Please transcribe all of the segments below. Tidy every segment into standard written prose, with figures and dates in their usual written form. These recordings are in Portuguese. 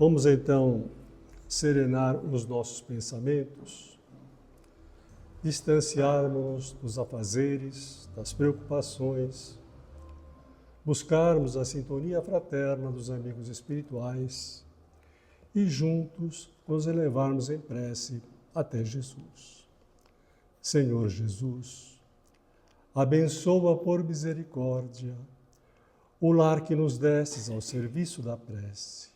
Vamos então serenar os nossos pensamentos, distanciarmos dos afazeres, das preocupações, buscarmos a sintonia fraterna dos amigos espirituais e juntos nos elevarmos em prece até Jesus. Senhor Jesus, abençoa por misericórdia o lar que nos destes ao serviço da prece.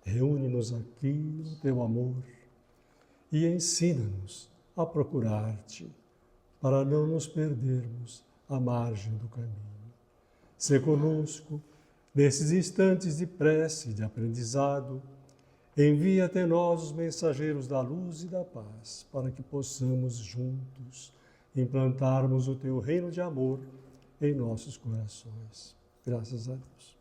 Reúne-nos aqui no teu amor e ensina-nos a procurar-te para não nos perdermos à margem do caminho. Sê conosco nesses instantes de prece e de aprendizado. Envia até nós os mensageiros da luz e da paz, para que possamos juntos implantarmos o teu reino de amor em nossos corações. Graças a Deus.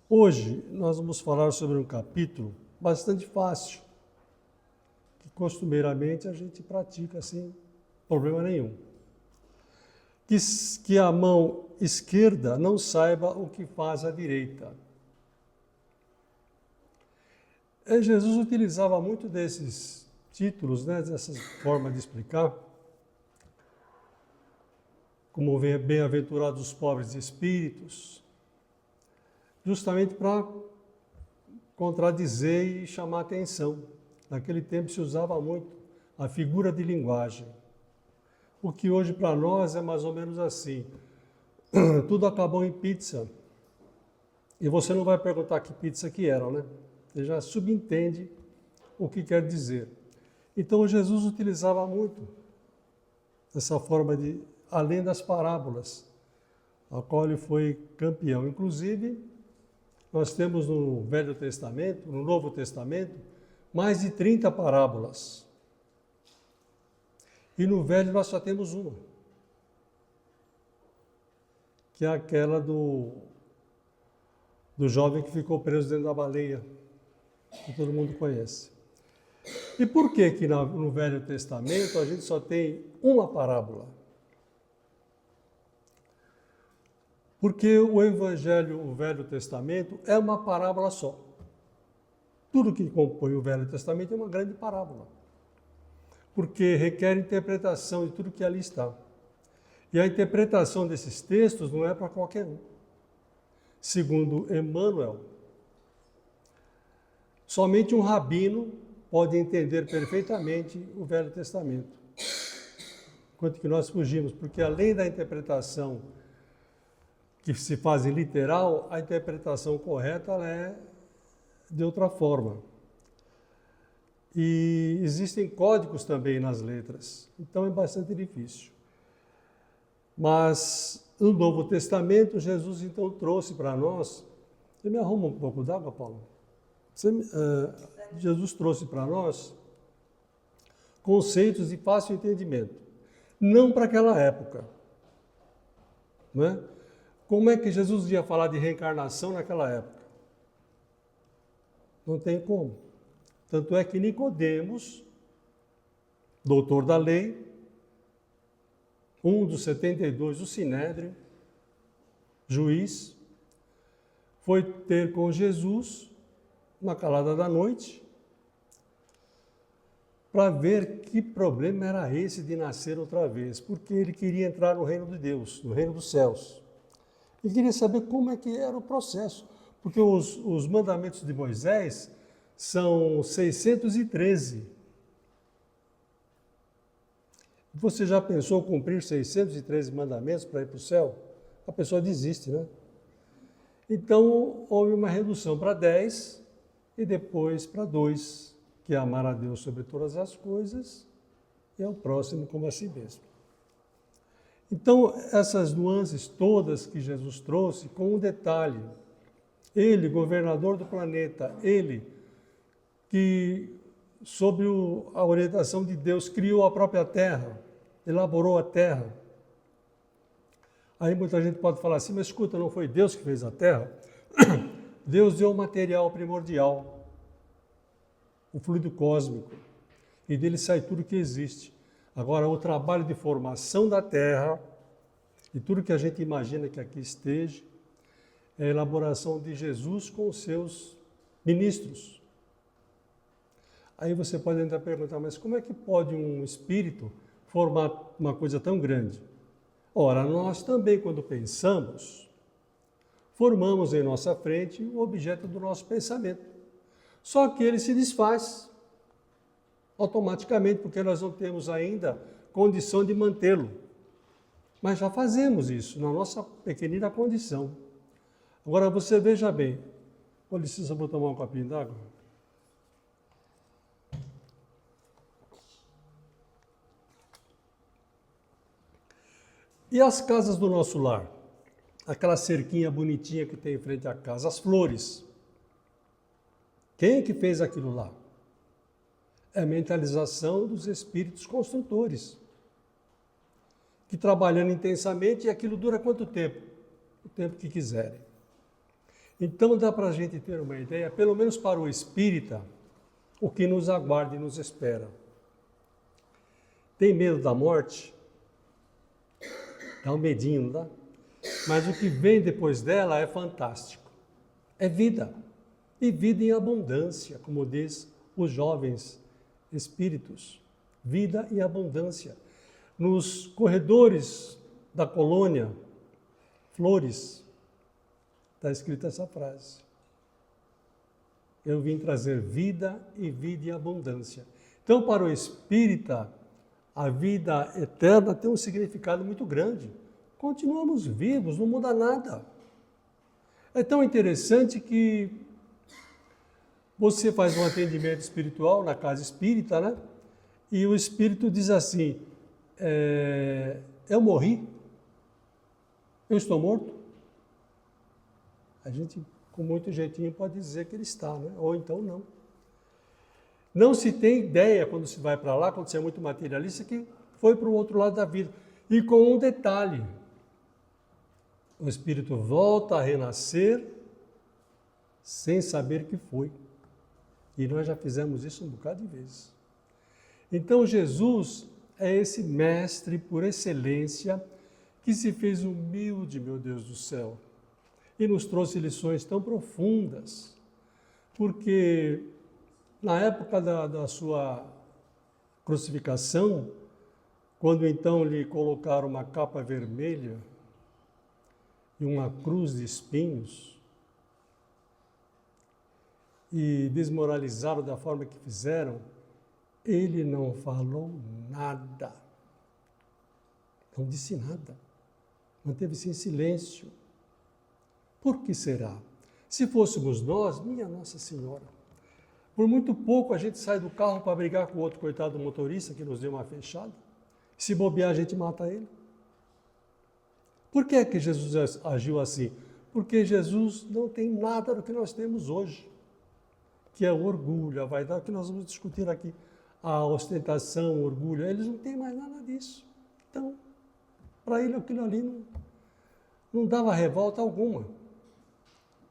Hoje nós vamos falar sobre um capítulo bastante fácil, que costumeiramente a gente pratica sem problema nenhum. Que a mão esquerda não saiba o que faz a direita. Jesus utilizava muito desses títulos, dessa forma de explicar, como bem-aventurados os pobres de espíritos, justamente para contradizer e chamar atenção. Naquele tempo se usava muito a figura de linguagem. O que hoje para nós é mais ou menos assim. Tudo acabou em pizza. E você não vai perguntar que pizza que era, né? Você já subentende o que quer dizer. Então Jesus utilizava muito essa forma de, além das parábolas, a qual ele foi campeão. Inclusive, nós temos no Velho Testamento, no Novo Testamento, mais de 30 parábolas. E no Velho nós só temos uma, que é aquela do jovem que ficou preso dentro da baleia, que todo mundo conhece. E por que no Velho Testamento a gente só tem uma parábola? Porque o Evangelho, o Velho Testamento, é uma parábola só. Tudo que compõe o Velho Testamento é uma grande parábola, porque requer interpretação de tudo que ali está. E a interpretação desses textos não é para qualquer um. Segundo Emmanuel, somente um rabino pode entender perfeitamente o Velho Testamento. Enquanto que nós fugimos, porque além da interpretação que se faz em literal, a interpretação correta ela é de outra forma. E existem códigos também nas letras, então é bastante difícil. Mas no Novo Testamento, Jesus então trouxe para nós... Você me arruma um pouco d'água, Paulo? Jesus trouxe para nós conceitos de fácil entendimento. Não para aquela época. Não é? Como é que Jesus ia falar de reencarnação naquela época? Não tem como. Tanto é que Nicodemos, doutor da lei, um dos 72 do Sinédrio, juiz, foi ter com Jesus, na calada da noite, para ver que problema era esse de nascer outra vez, porque ele queria entrar no reino de Deus, no reino dos céus. Ele queria saber como é que era o processo, porque os mandamentos de Moisés são 613. Você já pensou cumprir 613 mandamentos para ir para o céu? A pessoa desiste, né? Então, houve uma redução para 10 e depois para 2, que é amar a Deus sobre todas as coisas e ao próximo como a si mesmo. Então, essas nuances todas que Jesus trouxe, com um detalhe, ele, governador do planeta, ele que, sob a orientação de Deus, criou a própria terra, elaborou a terra. Aí muita gente pode falar assim, mas escuta, não foi Deus que fez a terra? Deus deu o material primordial, o fluido cósmico, e dele sai tudo que existe. Agora, o trabalho de formação da terra, e tudo que a gente imagina que aqui esteja, é a elaboração de Jesus com os seus ministros. Aí você pode ainda perguntar, mas como é que pode um espírito formar uma coisa tão grande? Ora, nós também, quando pensamos, formamos em nossa frente o objeto do nosso pensamento. Só que ele se desfaz automaticamente, porque nós não temos ainda condição de mantê-lo. Mas já fazemos isso na nossa pequenina condição. Agora você veja bem. Com licença, vou tomar um copinho d'água. E as casas do nosso lar? Aquela cerquinha bonitinha que tem em frente à casa, as flores. Quem é que fez aquilo lá? É a mentalização dos espíritos construtores, que trabalhando intensamente, e aquilo dura quanto tempo? O tempo que quiserem. Então dá para a gente ter uma ideia, pelo menos para o espírita, o que nos aguarda e nos espera. Tem medo da morte? Dá um medinho, não dá? Mas o que vem depois dela é fantástico. É vida. E vida em abundância, como diz os jovens espíritos. Vida em abundância. Nos corredores da colônia, Flores, está escrita essa frase. Eu vim trazer vida e vida em abundância. Então, para o espírita, a vida eterna tem um significado muito grande. Continuamos vivos, não muda nada. É tão interessante que você faz um atendimento espiritual na casa espírita, né? E o espírito diz assim, eu morri? Eu estou morto? A gente, com muito jeitinho, pode dizer que ele está, né? Ou então não. Não se tem ideia, quando se vai para lá, quando você é muito materialista, que foi para o outro lado da vida. E com um detalhe, o espírito volta a renascer sem saber que foi. E nós já fizemos isso um bocado de vezes. Então Jesus é esse mestre por excelência que se fez humilde, meu Deus do céu, e nos trouxe lições tão profundas, porque na época da sua crucificação, quando então lhe colocaram uma capa vermelha e uma cruz de espinhos, e desmoralizaram da forma que fizeram, ele não falou nada. Não disse nada. Manteve-se em silêncio. Por que será? Se fôssemos nós, minha Nossa Senhora, por muito pouco a gente sai do carro para brigar com o outro coitado do motorista que nos deu uma fechada. Se bobear, a gente mata ele. Por que é que Jesus agiu assim? Porque Jesus não tem nada do que nós temos hoje, que é o orgulho, a vaidade, que nós vamos discutir aqui, a ostentação, o orgulho, eles não têm mais nada disso. Então, para ele aquilo ali não dava revolta alguma.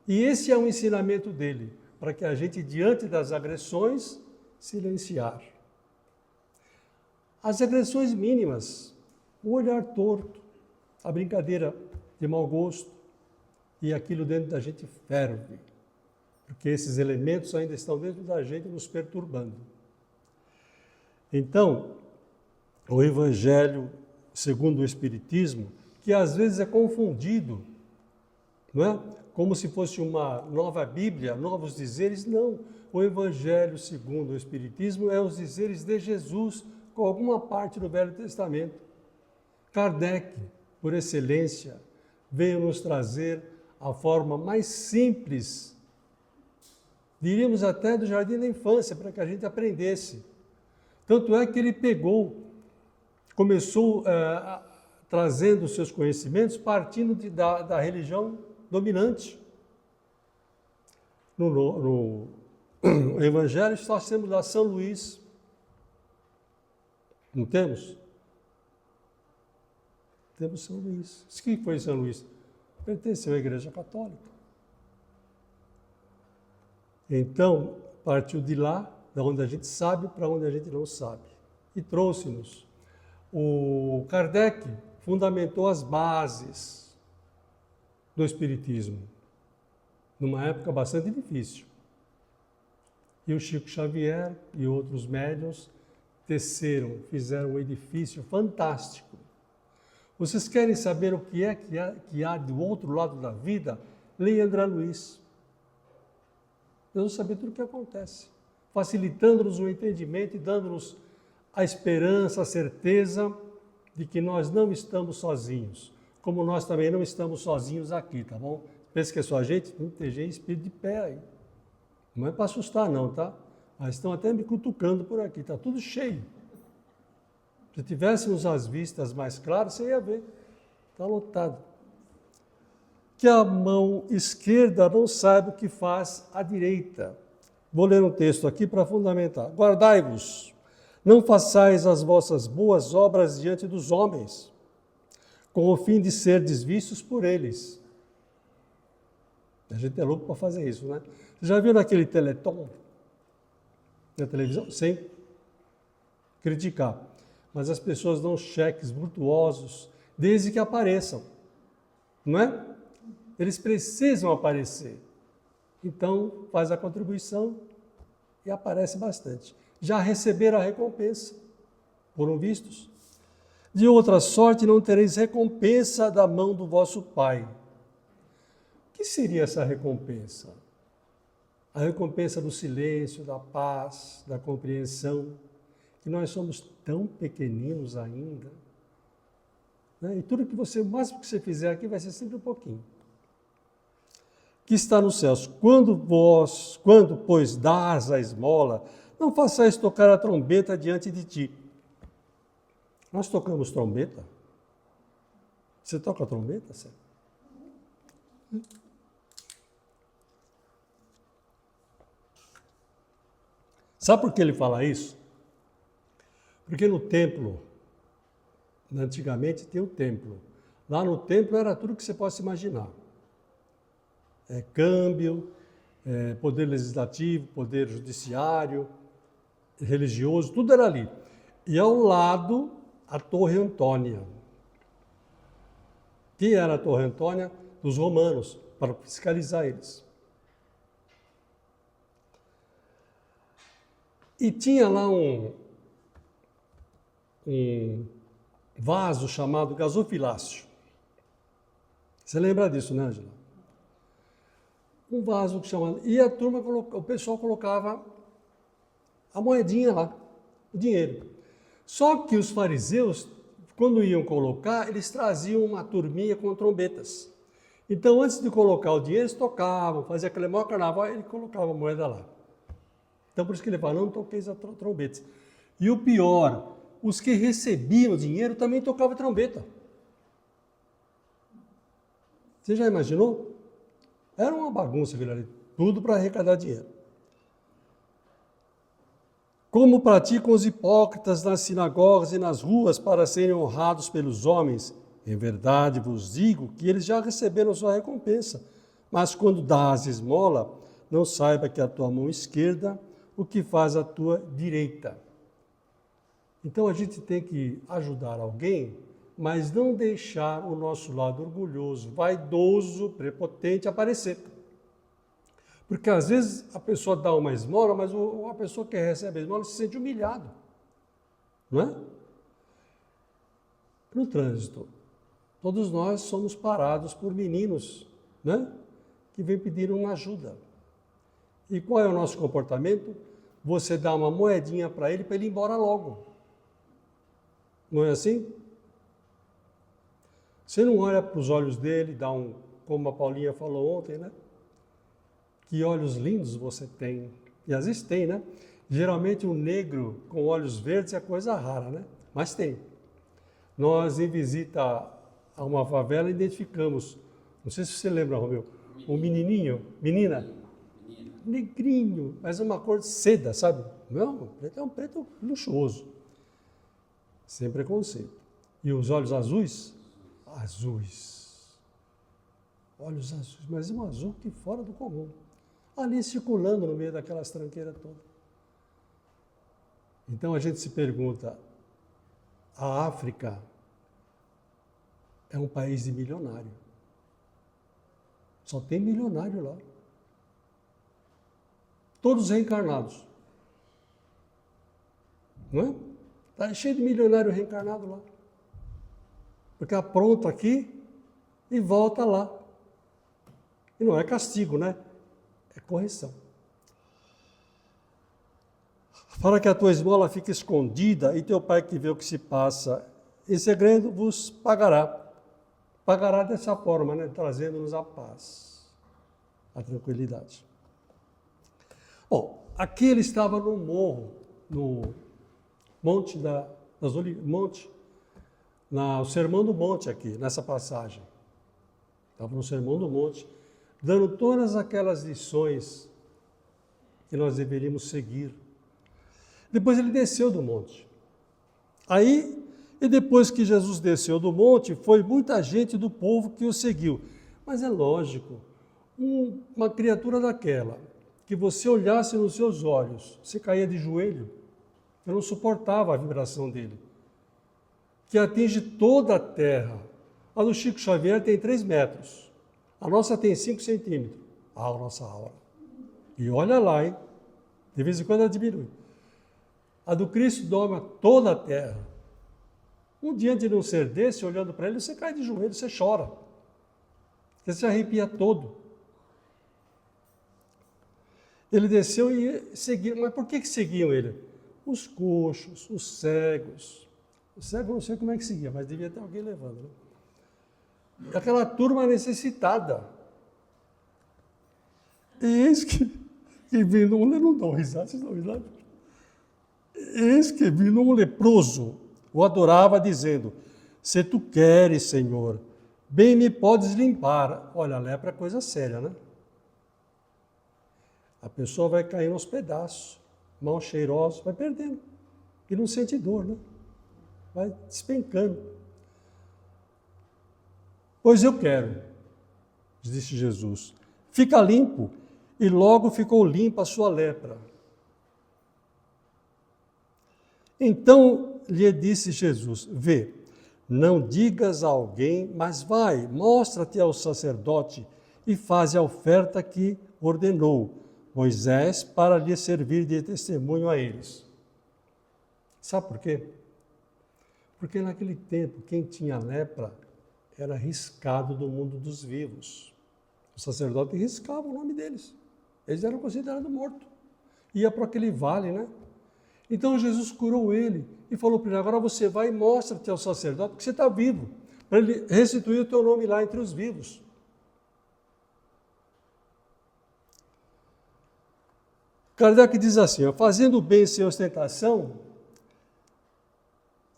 E esse é um ensinamento dele, para que a gente, diante das agressões, silenciar. As agressões mínimas, o olhar torto, a brincadeira de mau gosto, e aquilo dentro da gente ferve, porque esses elementos ainda estão dentro da gente nos perturbando. Então, o Evangelho, segundo o Espiritismo, que às vezes é confundido, não é? Como se fosse uma nova Bíblia, novos dizeres, não. O Evangelho, segundo o Espiritismo, é os dizeres de Jesus, com alguma parte do Velho Testamento. Kardec, por excelência, veio nos trazer a forma mais simples, diríamos até do jardim da infância, para que a gente aprendesse. Tanto é que ele começou trazendo os seus conhecimentos partindo da religião dominante. No Evangelho nós temos lá São Luís. Não temos? Temos São Luís. Quem foi São Luís? Pertenceu à Igreja Católica. Então, partiu de lá, da onde a gente sabe, para onde a gente não sabe. E trouxe-nos. O Kardec fundamentou as bases do Espiritismo, numa época bastante difícil. E o Chico Xavier e outros médiuns teceram, fizeram um edifício fantástico. Vocês querem saber o que é que há do outro lado da vida? Leia André Luiz. Nós vamos saber tudo o que acontece, facilitando-nos o entendimento e dando-nos a esperança, a certeza de que nós não estamos sozinhos, como nós também não estamos sozinhos aqui, tá bom? Pensa que é só a gente? Tem gente espírito de pé aí. Não é para assustar não, tá? Mas estão até me cutucando por aqui, tá tudo cheio. Se tivéssemos as vistas mais claras, você ia ver. Está lotado. Que a mão esquerda não saiba o que faz a direita. Vou ler um texto aqui para fundamentar. Guardai-vos, não façais as vossas boas obras diante dos homens, com o fim de serdes vistos por eles. A gente é louco para fazer isso, né? Você já viu naquele Teleton na televisão? Sem criticar. Mas as pessoas dão cheques virtuosos desde que apareçam, não é? Eles precisam aparecer. Então, faz a contribuição e aparece bastante. Já receberam a recompensa, foram vistos. De outra sorte, não tereis recompensa da mão do vosso Pai. O que seria essa recompensa? A recompensa do silêncio, da paz, da compreensão, que nós somos tão pequeninos ainda. Né? E tudo que você, o máximo que você fizer aqui vai ser sempre um pouquinho. Que está nos céus. Quando, pois, dás a esmola, não façais tocar a trombeta diante de ti. Nós tocamos trombeta? Você toca a trombeta, Sérgio? Sabe por que ele fala isso? Porque no templo, antigamente tem o templo. Lá no templo era tudo que você possa imaginar. Câmbio, poder legislativo, poder judiciário, religioso, tudo era ali. E ao lado, a Torre Antônia. Que era a Torre Antônia? Dos romanos, para fiscalizar eles. E tinha lá um vaso chamado gasofilácio. Você lembra disso, né, Angela? Um vaso que chamava... E a turma, o pessoal colocava a moedinha lá, o dinheiro. Só que os fariseus, quando iam colocar, eles traziam uma turminha com trombetas. Então, antes de colocar o dinheiro, eles tocavam, faziam aquele maior carnaval, ele colocava a moeda lá. Então, por isso que ele fala, não toqueis a trombeta. E o pior, os que recebiam o dinheiro também tocavam trombeta. Você já imaginou? Era uma bagunça aquilo ali, tudo para arrecadar dinheiro. Como praticam os hipócritas nas sinagogas e nas ruas para serem honrados pelos homens, em verdade vos digo que eles já receberam sua recompensa. Mas quando dás esmola, não saiba que a tua mão esquerda o que faz a tua direita. Então a gente tem que ajudar alguém, mas não deixar o nosso lado orgulhoso, vaidoso, prepotente aparecer. Porque às vezes a pessoa dá uma esmola, mas a pessoa que recebe a esmola se sente humilhado. Não é? No trânsito, todos nós somos parados por meninos, né? Que vêm pedir uma ajuda. E qual é o nosso comportamento? Você dá uma moedinha para ele ir embora logo. Não é assim? Você não olha para os olhos dele, dá como a Paulinha falou ontem, né? Que olhos lindos você tem. E às vezes tem, né? Geralmente um negro com olhos verdes é coisa rara, né? Mas tem. Nós, em visita a uma favela, identificamos, não sei se você lembra, Romeu, um menininho, menina, negrinho, mas uma cor de seda, sabe? Não, preto é um preto luxuoso. Sem preconceito. E os olhos azuis? Azuis. Olhos azuis, mas um azul que fora do comum. Ali circulando no meio daquelas tranqueiras todas. Então a gente se pergunta, a África é um país de milionário. Só tem milionário lá. todos reencarnados. Não é? Está cheio de milionário reencarnado lá. Porque apronta aqui e volta lá. E não é castigo, né? É correção. Para que a tua esmola fique escondida e teu pai que vê o que se passa em segredo vos pagará. Pagará dessa forma, né? Trazendo-nos a paz, a tranquilidade. Bom, aqui ele estava no morro, no Monte no Sermão do Monte aqui, nessa passagem. Estava no Sermão do Monte, dando todas aquelas lições que nós deveríamos seguir. Depois ele desceu do monte. E depois que Jesus desceu do monte, foi muita gente do povo que o seguiu. Mas é lógico, uma criatura daquela, que você olhasse nos seus olhos, você caía de joelho. Eu não suportava a vibração dele, que atinge toda a Terra. A do Chico Xavier tem 3 metros, a nossa tem 5 centímetros, a nossa aura. E olha lá, hein? De vez em quando ela diminui. A do Cristo doma toda a Terra. Um dia de não ser desse, olhando para ele, você cai de joelho, você chora. Você se arrepia todo. Ele desceu e seguiu. Mas por que seguiam ele? Os coxos, os cegos. O cego não sei como é que seguia, mas devia ter alguém levando, né? Aquela turma necessitada. E eis que vindo não dão risada, vocês dão risada? Eis que vindo um leproso, o adorava, dizendo: se tu queres, Senhor, bem me podes limpar. Olha, a lepra é coisa séria, né? A pessoa vai caindo aos pedaços, mal cheirosa, vai perdendo. E não sente dor, né? Vai despencando. Pois eu quero, disse Jesus. Fica limpo. E logo ficou limpa a sua lepra. Então lhe disse Jesus: vê, não digas a alguém, mas vai, mostra-te ao sacerdote e faze a oferta que ordenou Moisés para lhe servir de testemunho a eles. Sabe por quê? Porque naquele tempo, quem tinha lepra era riscado do mundo dos vivos. O sacerdote riscava o nome deles. Eles eram considerados mortos. Ia para aquele vale, né? Então Jesus curou ele e falou para ele: agora você vai e mostra-te ao sacerdote que você está vivo, para ele restituir o teu nome lá entre os vivos. Kardec diz assim: ó, fazendo o bem sem ostentação,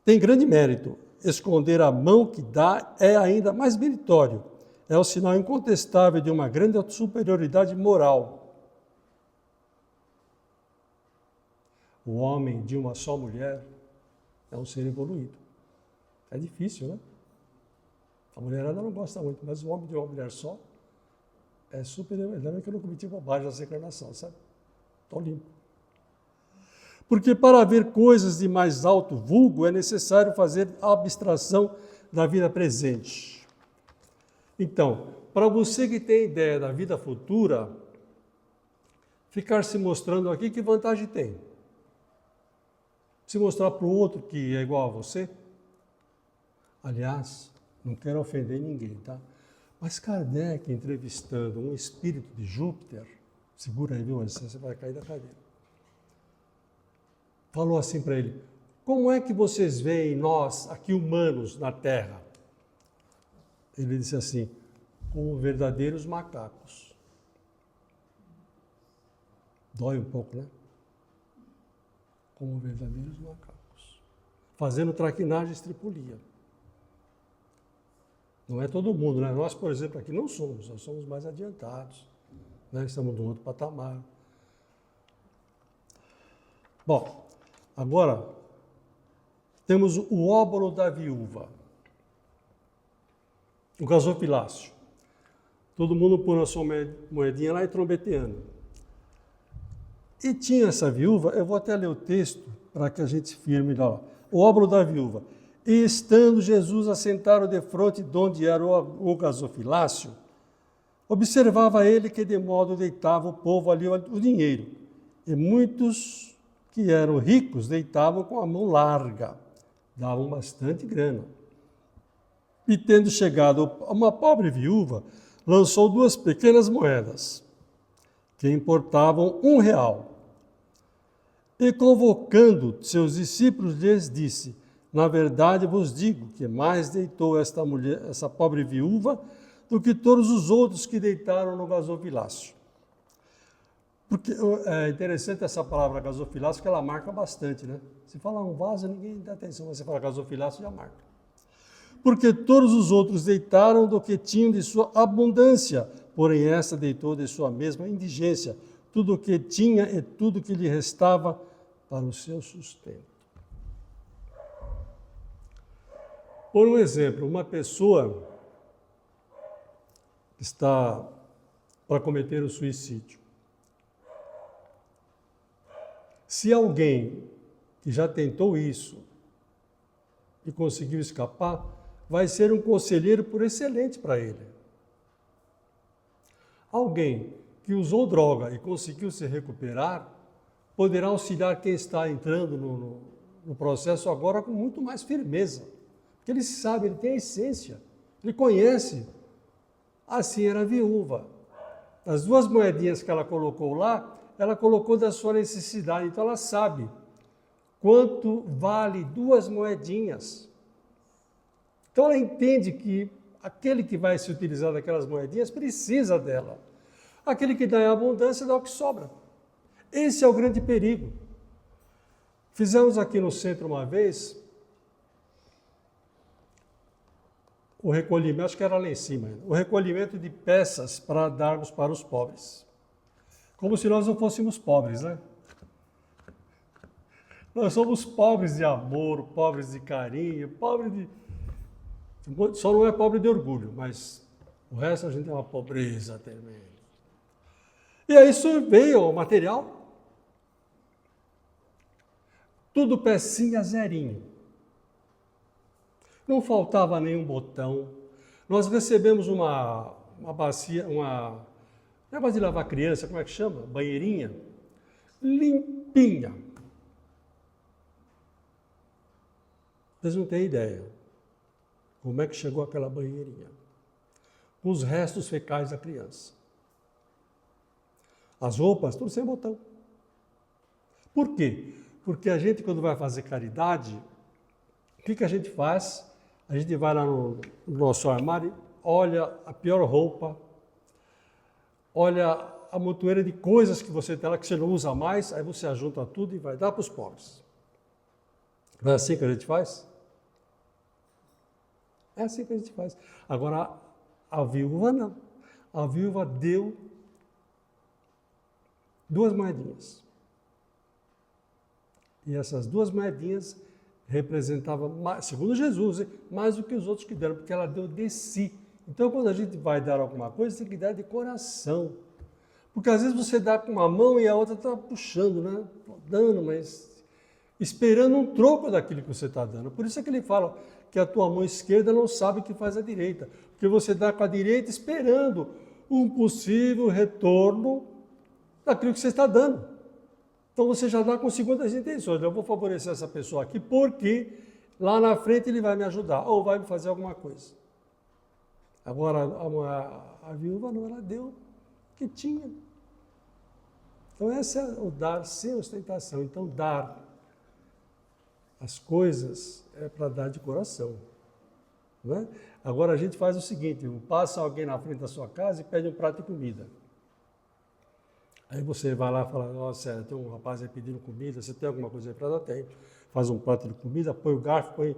tem grande mérito. Esconder a mão que dá é ainda mais meritório. É o sinal incontestável de uma grande superioridade moral. O homem de uma só mulher é um ser evoluído. É difícil, né? A mulherada não gosta muito, mas o homem de uma mulher só é superior. Ainda bem que eu não cometi bobagem nessa encarnação, sabe? Estou limpo. Porque para ver coisas de mais alto vulgo é necessário fazer abstração da vida presente. Então, para você que tem ideia da vida futura, ficar se mostrando aqui, que vantagem tem? Se mostrar para o outro que é igual a você? Aliás, não quero ofender ninguém, tá? Mas Kardec, entrevistando um espírito de Júpiter, segura aí, viu? Você vai cair da cadeira. Falou assim para ele: como é que vocês veem nós, aqui humanos, na Terra? Ele disse assim: como verdadeiros macacos. Dói um pouco, né? Como verdadeiros macacos. Fazendo traquinagem e estripulia. Não é todo mundo, né? Nós, por exemplo, aqui não somos, nós somos mais adiantados, né? Estamos no outro patamar. Bom, agora temos o óbolo da viúva, o gasofilácio. Todo mundo põe a sua moedinha lá e trombeteando. E tinha essa viúva, eu vou até ler o texto para que a gente firme lá. O óbolo da viúva. E estando Jesus assentado defronte de onde era o gasofilácio, observava ele que de modo deitava o povo ali o dinheiro. E muitos que eram ricos deitavam com a mão larga, davam bastante grana. E tendo chegado a uma pobre viúva, lançou 2 pequenas moedas, que importavam R$1. E convocando seus discípulos, lhes disse: na verdade vos digo que mais deitou esta mulher, essa pobre viúva, do que todos os outros que deitaram no gasofilácio. Porque é interessante essa palavra gasofilácio, que ela marca bastante, né? Se fala um vaso, ninguém dá atenção, mas você fala gasofilácio, já marca. Porque todos os outros deitaram do que tinham de sua abundância, porém esta deitou de sua mesma indigência, tudo o que tinha e tudo que lhe restava para o seu sustento. Por um exemplo, uma pessoa que está para cometer o suicídio. Se alguém que já tentou isso e conseguiu escapar, vai ser um conselheiro por excelente para ele. Alguém que usou droga e conseguiu se recuperar, poderá auxiliar quem está entrando no processo agora com muito mais firmeza. Porque ele sabe, ele tem a essência, ele conhece. Assim era a viúva. As 2 moedinhas que ela colocou lá, ela colocou da sua necessidade, então ela sabe quanto vale 2 moedinhas. Então ela entende que aquele que vai se utilizar daquelas moedinhas precisa dela. Aquele que dá em abundância dá o que sobra. Esse é o grande perigo. Fizemos aqui no centro uma vez o recolhimento, acho que era lá em cima, o recolhimento de peças para darmos para os pobres. Como se nós não fôssemos pobres, né? Nós somos pobres de amor, pobres de carinho, pobres de... Só não é pobre de orgulho, mas o resto a gente é uma pobreza tremenda. E aí isso veio o material. Tudo pecinha zerinho. Não faltava nenhum botão. Nós recebemos uma bacia, negócio de lavar criança, como é que chama? Banheirinha. Limpinha. Vocês não têm ideia como é que chegou aquela banheirinha. Com os restos fecais da criança. As roupas, tudo sem botão. Por quê? Porque a gente, quando vai fazer caridade, o que a gente faz? A gente vai lá no nosso armário, olha a pior roupa, olha a montoeira de coisas que você tem lá que você não usa mais, aí você ajunta tudo e vai dar para os pobres. Não é assim que a gente faz? É assim que a gente faz. Agora, a viúva não. A viúva deu 2 moedinhas. E essas 2 moedinhas representavam, segundo Jesus, mais do que os outros que deram, porque ela deu de si. Então, quando a gente vai dar alguma coisa, tem que dar de coração. Porque às vezes você dá com uma mão e a outra está puxando, né? Dando, mas esperando um troco daquilo que você está dando. Por isso é que ele fala que a tua mão esquerda não sabe o que faz a direita. Porque você dá com a direita esperando um possível retorno daquilo que você está dando. Então você já dá com segundas intenções. Eu vou favorecer essa pessoa aqui porque lá na frente ele vai me ajudar ou vai me fazer alguma coisa. Agora, a viúva não, ela deu o que tinha. Então esse é o dar sem ostentação. Então dar as coisas é para dar de coração. Não é? Agora a gente faz o seguinte, passa alguém na frente da sua casa e pede um prato de comida. Aí você vai lá e fala, nossa, tem um rapaz aí pedindo comida, você tem alguma coisa aí para dar? Tem. Faz um prato de comida, põe o garfo, põe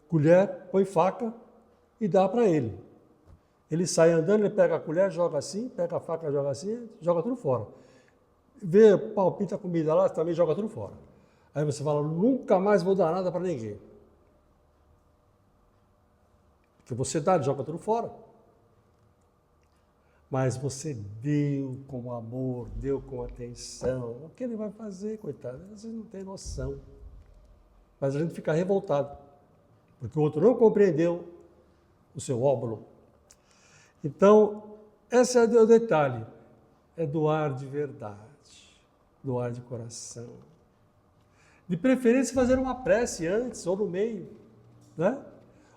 colher, põe faca e dá para ele. Ele sai andando, ele pega a colher, joga assim, pega a faca, joga assim, joga tudo fora. Vê, palpita a comida lá, também joga tudo fora. Aí você fala, nunca mais vou dar nada para ninguém. Porque você dá, joga tudo fora. Mas você deu com amor, deu com atenção. O que ele vai fazer, coitado? Você não tem noção. Mas a gente fica revoltado, porque o outro não compreendeu o seu óbolo. Então, esse é o detalhe, é doar de verdade. doar de coração. De preferência, fazer uma prece antes ou no meio, né?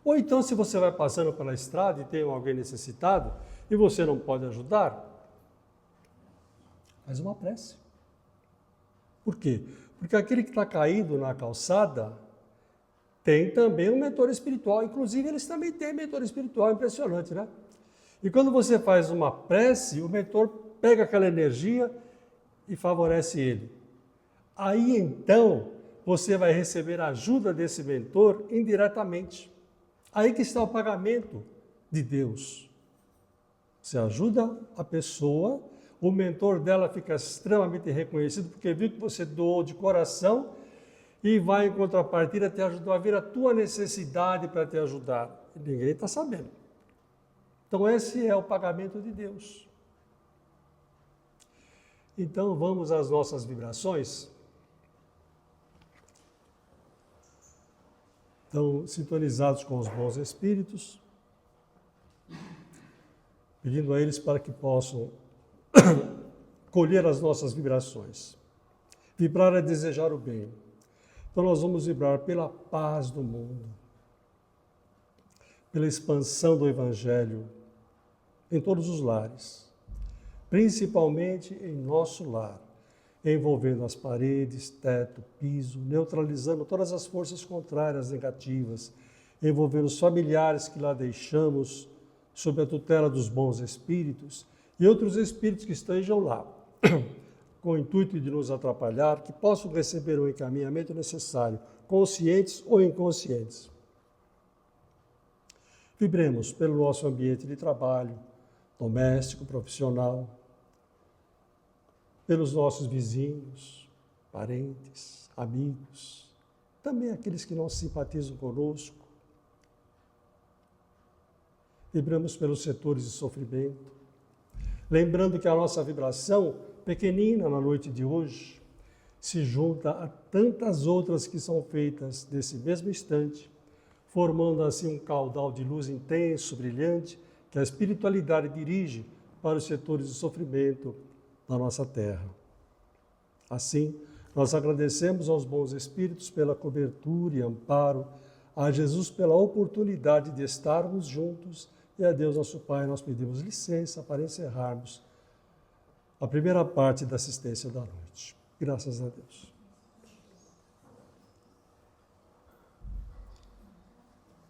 Ou então, se você vai passando pela estrada e tem alguém necessitado e você não pode ajudar, faz uma prece. Por quê? Porque aquele que está caído na calçada tem também um mentor espiritual. Inclusive, eles também têm mentor espiritual, impressionante, né? E quando você faz uma prece, o mentor pega aquela energia e favorece ele. Aí, então, você vai receber a ajuda desse mentor indiretamente. Aí que está o pagamento de Deus. Você ajuda a pessoa, o mentor dela fica extremamente reconhecido porque viu que você doou de coração e vai, em contrapartida, te ajudar a ver a tua necessidade para te ajudar. E ninguém está sabendo. Então, esse é o pagamento de Deus. Então, vamos às nossas vibrações. Então, sintonizados com os bons espíritos, pedindo a eles para que possam colher as nossas vibrações. Vibrar é desejar o bem. Então, nós vamos vibrar pela paz do mundo, pela expansão do Evangelho em todos os lares, principalmente em nosso lar, envolvendo as paredes, teto, piso, neutralizando todas as forças contrárias negativas, envolvendo os familiares que lá deixamos sob a tutela dos bons espíritos e outros espíritos que estejam lá, com o intuito de nos atrapalhar, que possam receber o encaminhamento necessário, conscientes ou inconscientes. Vibremos pelo nosso ambiente de trabalho, doméstico, profissional, pelos nossos vizinhos, parentes, amigos, também aqueles que não simpatizam conosco. Vibramos pelos setores de sofrimento, lembrando que a nossa vibração, pequenina na noite de hoje, se junta a tantas outras que são feitas nesse mesmo instante, formando assim um caudal de luz intenso, brilhante, que a espiritualidade dirige para os setores de sofrimento da nossa terra. Assim, nós agradecemos aos bons espíritos pela cobertura e amparo, a Jesus pela oportunidade de estarmos juntos e a Deus nosso Pai nós pedimos licença para encerrarmos a primeira parte da assistência da noite. Graças a Deus.